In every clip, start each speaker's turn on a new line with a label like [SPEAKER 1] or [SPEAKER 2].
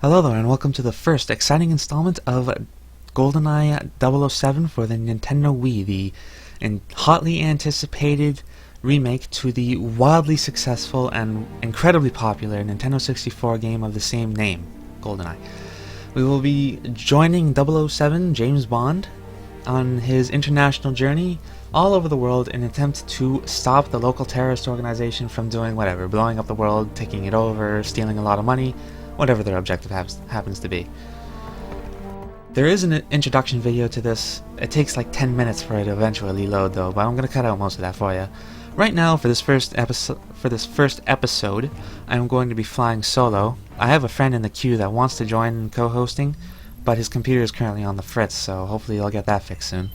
[SPEAKER 1] Hello there, and welcome to the first exciting installment of Goldeneye 007 for the Nintendo Wii, the hotly anticipated remake to the wildly successful and incredibly popular Nintendo 64 game of the same name, Goldeneye. We will be joining 007 James Bond on his international journey all over the world in an attempt to stop the local terrorist organization from doing whatever, blowing up the world, taking it over, stealing a lot of money, whatever their objective happens to be. There is an introduction video to this. It takes like 10 minutes for it to eventually load though, but I'm going to cut out most of that for you. Right now, for this first episode, I'm going to be flying solo. I have a friend in the queue that wants to join co-hosting, but his computer is currently on the fritz, so hopefully I'll get that fixed soon.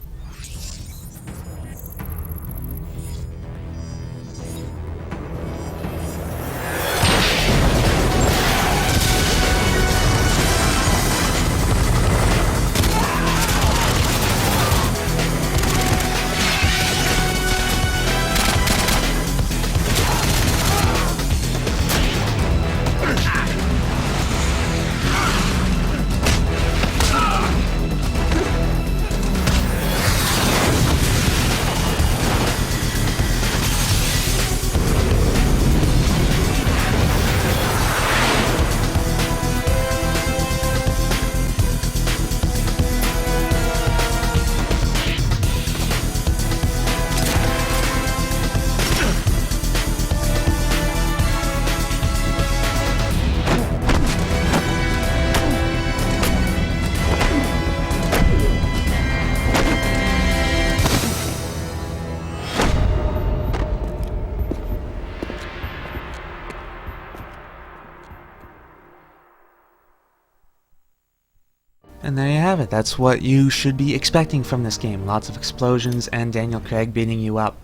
[SPEAKER 1] And there you have it. That's what you should be expecting from this game. Lots of explosions and Daniel Craig beating you up.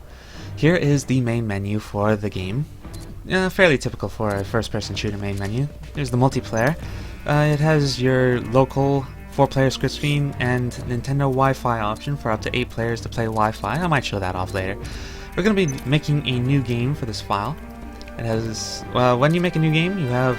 [SPEAKER 1] Here is the main menu for the game. Fairly typical for a first-person shooter main menu. There's the multiplayer. It has your local 4-player split screen and Nintendo Wi-Fi option for up to 8 players to play Wi-Fi. I might show that off later. We're going to be making a new game for this file. It has, when you make a new game, you have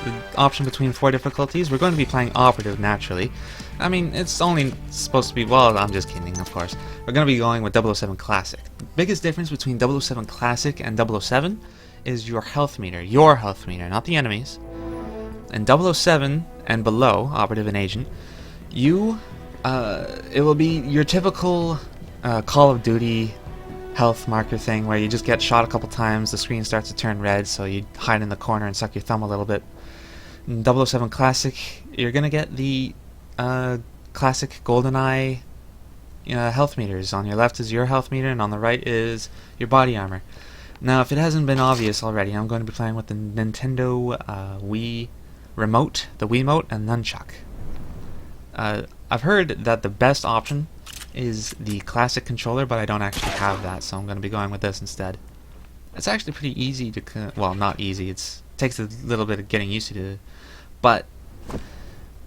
[SPEAKER 1] the option between 4 difficulties. We're going to be playing Operative, naturally. I mean, it's only supposed to be, well, I'm just kidding, of course. We're going to be going with 007 Classic. The biggest difference between 007 Classic and 007 is your health meter, not the enemy's. And 007 and below, Operative and Agent, it will be your typical Call of Duty health marker thing where you just get shot a couple times, the screen starts to turn red, so you hide in the corner and suck your thumb a little bit. In 007 Classic, you're going to get the classic Goldeneye health meters. On your left is your health meter, and on the right is your body armor. Now, if it hasn't been obvious already, I'm going to be playing with the Nintendo Wii remote, the Wiimote, and Nunchuck. I've heard that the best option is the classic controller, but I don't actually have that, so I'm going to be going with this instead. It's actually pretty easy to, well, not easy, it takes a little bit of getting used to, but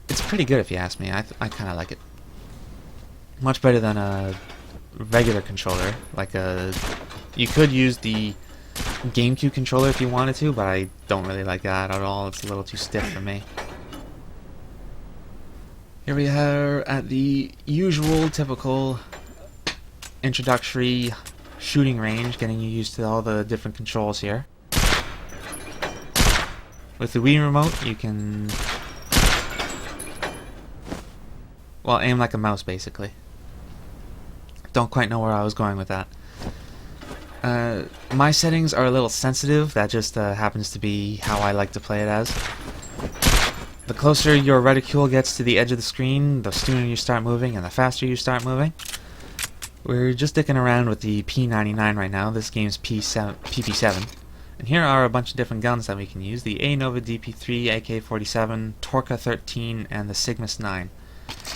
[SPEAKER 1] it's pretty good if you ask me. I kind of like it. Much better than a regular controller. You could use the GameCube controller if you wanted to, but I don't really like that at all. It's a little too stiff for me. Here we are at the usual, typical introductory shooting range, getting you used to all the different controls here. With the Wii remote, you can, well, aim like a mouse, basically. Don't quite know where I was going with that. My settings are a little sensitive. That just happens to be how I like to play it as. The closer your reticule gets to the edge of the screen, the sooner you start moving and the faster you start moving. We're just dicking around with the P99 right now. This game's PP7. And here are a bunch of different guns that we can use. The A-Nova DP3, AK-47, Torca 13, and the Cygnus 9.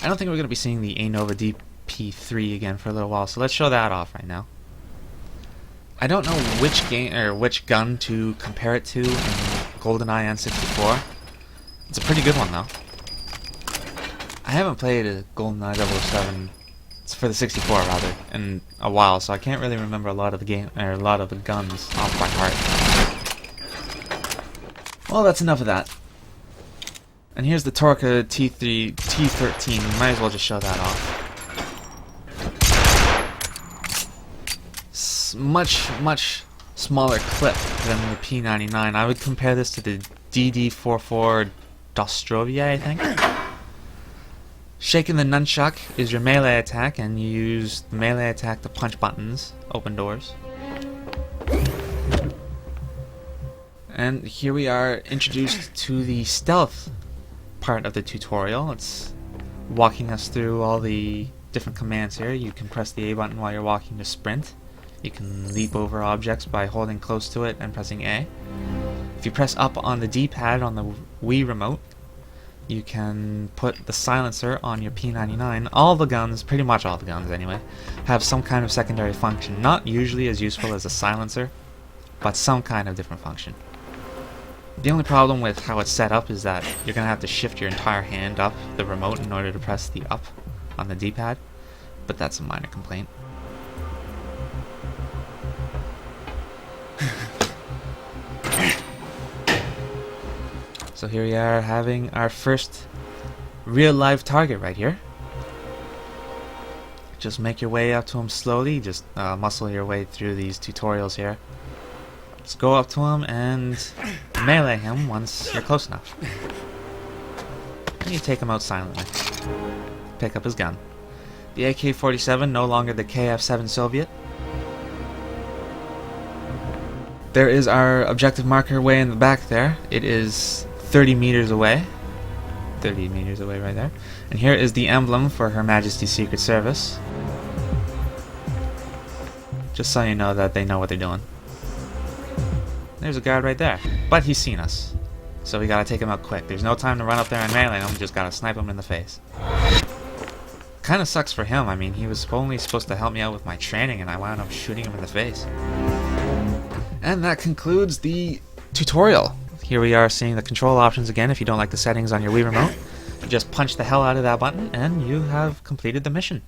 [SPEAKER 1] I don't think we're going to be seeing the A-Nova DP3 again for a little while, so let's show that off right now. I don't know which gun to compare it to in GoldenEye N64. It's a pretty good one though. I haven't played a GoldenEye 007, it's for the 64 rather, in a while, so I can't really remember a lot of the guns off by heart. Well, that's enough of that. And here's the Torca T13. Might as well just show that off. Much smaller clip than the P99. I would compare this to the DD44 Dostrovia, I think. Shaking the nunchuck is your melee attack, and you use the melee attack to punch buttons, open doors. And here we are introduced to the stealth part of the tutorial. It's walking us through all the different commands here. You can press the A button while you're walking to sprint. You can leap over objects by holding close to it and pressing A. If you press up on the D-pad on the Wii remote, you can put the silencer on your P99. All the guns, pretty much all the guns anyway, have some kind of secondary function. Not usually as useful as a silencer, but some kind of different function. The only problem with how it's set up is that you're going to have to shift your entire hand up the remote in order to press the up on the D-pad, but that's a minor complaint. So here we are having our first real live target right here. Just make your way up to him slowly, just muscle your way through these tutorials here. Just go up to him and melee him once you're close enough. And you take him out silently. Pick up his gun. The AK-47, no longer the KF-7 Soviet. There is our objective marker way in the back there. It is 30 meters away. 30 meters away right there. And here is the emblem for Her Majesty's Secret Service. Just so you know that they know what they're doing. There's a guard right there. But he's seen us. So we gotta take him out quick. There's no time to run up there and melee him, just gotta snipe him in the face. Kinda sucks for him. I mean, he was only supposed to help me out with my training and I wound up shooting him in the face. And that concludes the tutorial. Here we are seeing the control options again. If you don't like the settings on your Wii remote, you just punch the hell out of that button and you have completed the mission.